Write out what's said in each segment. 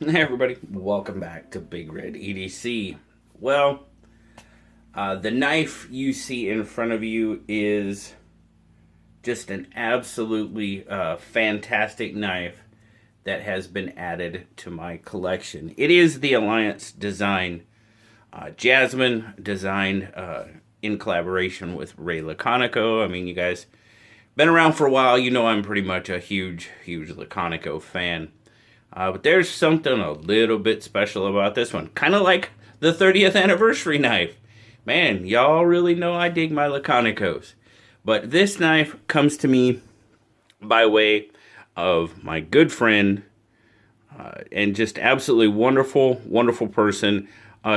Hey everybody, welcome back to Big Red EDC. Well, the knife you see in front of you is just an absolutely fantastic knife that has been added to my collection. It is the Alliance design, Jasmine, designed in collaboration with Ray Laconico. I mean, you guys been around for a while, you know I'm pretty much a huge Laconico fan. But there's something a little bit special about this one. Kind of like the 30th anniversary knife. Man, y'all really know I dig my Laconicos. But this knife comes to me by way of my good friend and just absolutely wonderful person,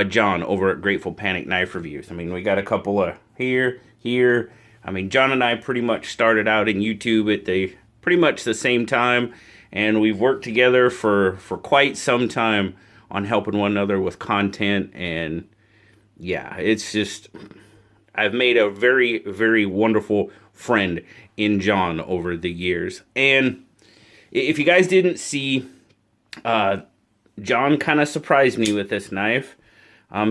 John, over at Grateful Panic Knife Reviews. I mean, we got a couple of here. I mean, John and I pretty much started out in YouTube at the pretty much the same time, and we've worked together for quite some time on helping one another with content. And yeah, it's just, I've made a very wonderful friend in John over the years. And if you guys didn't see, John kind of surprised me with this knife.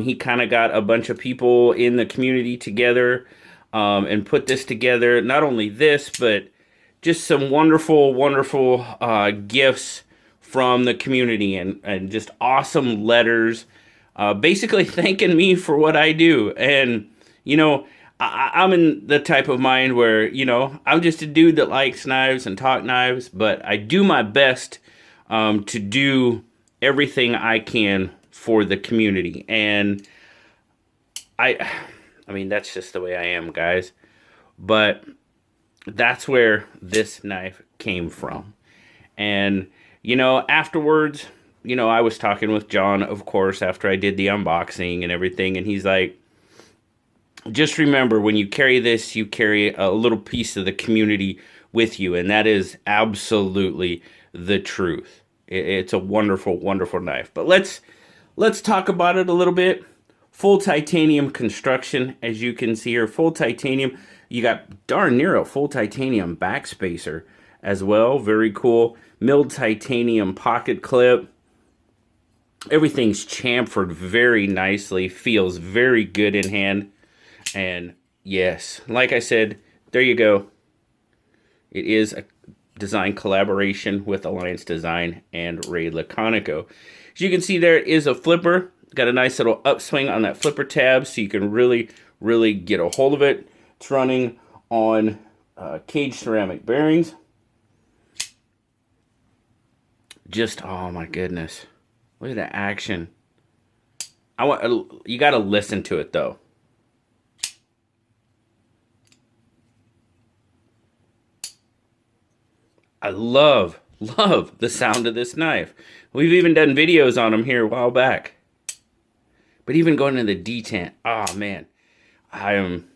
He kind of got a bunch of people in the community together and put this together. Not only this, but just some wonderful gifts from the community and just awesome letters, basically thanking me for what I do. And, you know, I'm in the type of mind where, you know, I'm just a dude that likes knives and talk knives, but I do my best to do everything I can for the community. And I mean, that's just the way I am, guys. But that's where this knife came from. And, you know, afterwards, you know, I was talking with John, of course, after I did the unboxing and everything. And he's like, just remember, when you carry this, you carry a little piece of the community with you. And that is absolutely the truth. It's a wonderful knife. But let's talk about it a little bit. Full titanium construction, as you can see here. Full titanium. You got darn near a full titanium backspacer as well. Very cool. Milled titanium pocket clip. Everything's chamfered very nicely. Feels very good in hand. And yes, like I said, there you go. It is a design collaboration with Alliance Design and Ray Laconico. As you can see, there is a flipper. Got a nice little upswing on that flipper tab, so you can really get a hold of it. It's running on cage ceramic bearings. Just, oh my goodness. Look at that action. You got to listen to it though. I love the sound of this knife. We've even done videos on them here a while back. But even going into the detent, oh man, I am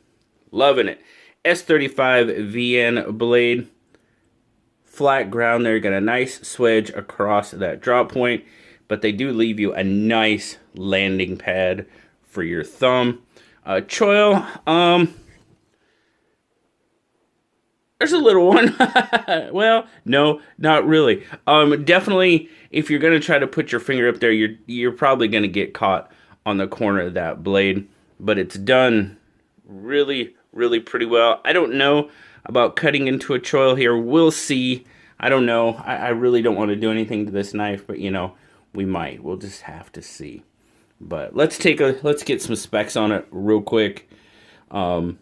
loving it. S35 VN blade, flat ground there. Got a nice swedge across that drop point, but they do leave you a nice landing pad for your thumb. Choil, there's a little one. Well, no, not really. Definitely, if you're gonna try to put your finger up there, you're probably gonna get caught on the corner of that blade. But it's done really pretty well. I don't know about cutting into a choil here. We'll see. I don't know. I really don't want to do anything to this knife, but you know, we might. We'll just have to see. But let's get some specs on it real quick. 1,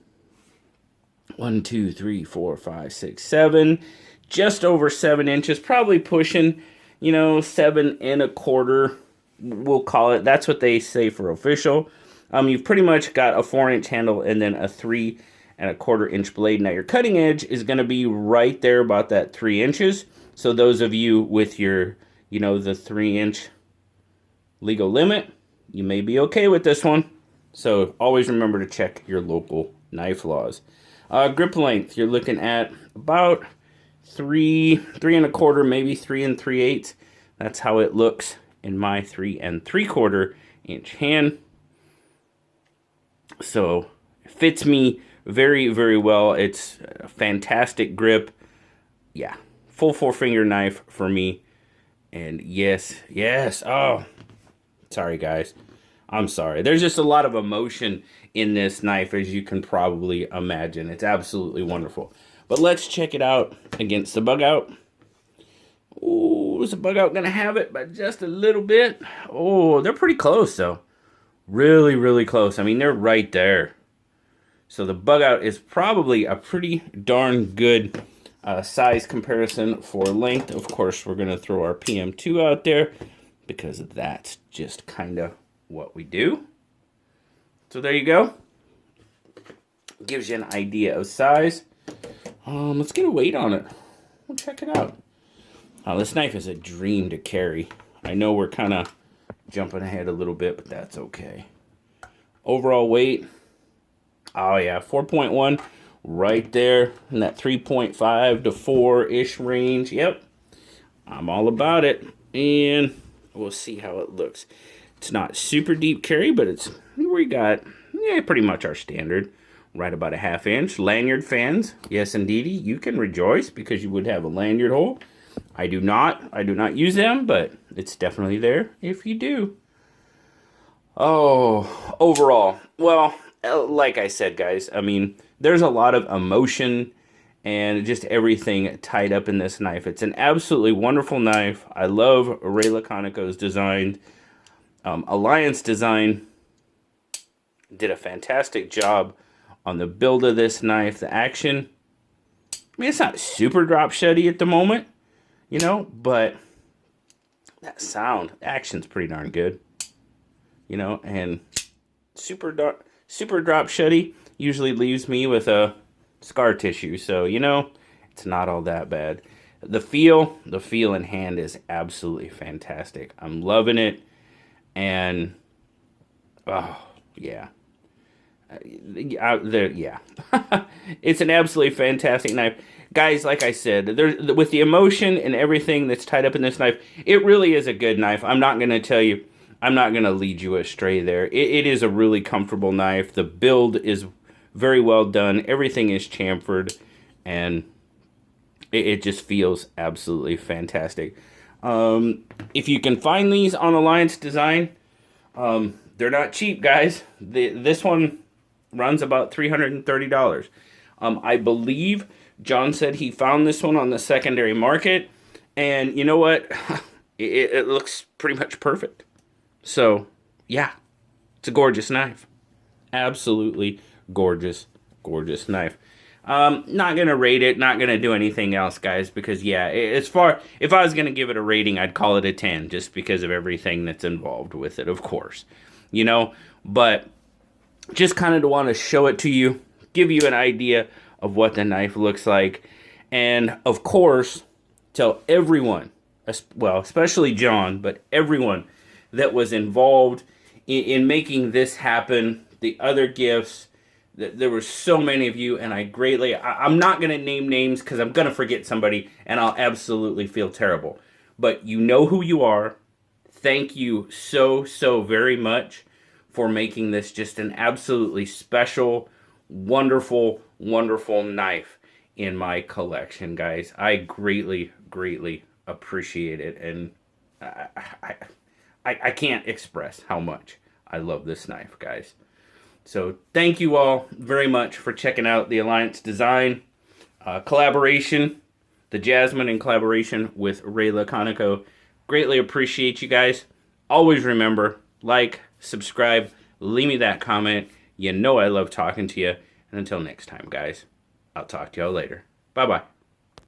2, 3, 4, 5, 6, 7. Just over 7 inches. Probably pushing, you know, 7 1/4. We'll call it. That's what they say for official. You've pretty much got a 4-inch handle and then a 3 1/4 inch blade. Now your cutting edge is going to be right there about that 3 inches. So those of you with your, you know, the 3-inch legal limit, you may be okay with this one. So always remember to check your local knife laws. Grip length, you're looking at about 3 1/4, maybe 3 3/8. That's how it looks in my 3 3/4 inch hand. So it fits me very well. It's a fantastic grip. Yeah, full 4-finger knife for me. And yes, yes. Oh, sorry, guys. I'm sorry. There's just a lot of emotion in this knife, as you can probably imagine. It's absolutely wonderful. But let's check it out against the bug out. Ooh, is the bug out going to have it by just a little bit? Oh, they're pretty close, though. Really, really close. I mean, they're right there. So the bug out is probably a pretty darn good size comparison for length. Of course, we're going to throw our PM2 out there because that's just kind of what we do. So there you go. Gives you an idea of size. Let's get a weight on it. We'll check it out. This knife is a dream to carry. I know we're kind of jumping ahead a little bit, but that's okay. Overall weight, oh yeah, 4.1, right there in that 3.5 to 4-ish range. Yep, I'm all about it. And we'll see how it looks. It's not super deep carry, but it's, we got, yeah, pretty much our standard. Right about a 1/2 inch. Lanyard fans, yes indeedy, you can rejoice because you would have a lanyard hole. I do not use them, but it's definitely there if you do. Oh, overall, well, like I said, guys, I mean, there's a lot of emotion and just everything tied up in this knife. It's an absolutely wonderful knife. I love Ray Laconico's design. Alliance Design did a fantastic job on the build of this knife. The action, I mean, it's not super drop shuddy at the moment, you know, but that sound, action's pretty darn good, you know, and super drop shuddy usually leaves me with a scar tissue, so, you know, it's not all that bad. The feel in hand is absolutely fantastic. I'm loving it, and, oh, yeah. Yeah. It's an absolutely fantastic knife. Guys, like I said, with the emotion and everything that's tied up in this knife, it really is a good knife. I'm not going to tell you, I'm not going to lead you astray there. It is a really comfortable knife. The build is very well done. Everything is chamfered, and it just feels absolutely fantastic. If you can find these on Alliance Design, they're not cheap, guys. This one runs about $330. I believe John said he found this one on the secondary market, and you know what? It looks pretty much perfect. So, yeah, it's a gorgeous knife. Absolutely gorgeous, gorgeous knife. Not going to rate it, not going to do anything else, guys, because, yeah, if I was going to give it a rating, I'd call it a 10, just because of everything that's involved with it, of course. You know, but just kind of want to show it to you, give you an idea of what the knife looks like, and, of course, tell everyone, well, especially John, but everyone that was involved in making this happen, the other gifts. There were so many of you, and I'm not going to name names because I'm going to forget somebody, and I'll absolutely feel terrible. But you know who you are. Thank you so, so very much for making this just an absolutely special, wonderful, wonderful knife in my collection, guys. I greatly, greatly appreciate it, and I can't express how much I love this knife, guys. So thank you all very much for checking out the Alliance Design collaboration, the Jasmine in collaboration with Ray Laconico. Greatly appreciate you guys. Always remember, like, subscribe, leave me that comment. You know I love talking to you. And until next time, guys, I'll talk to y'all later. Bye-bye.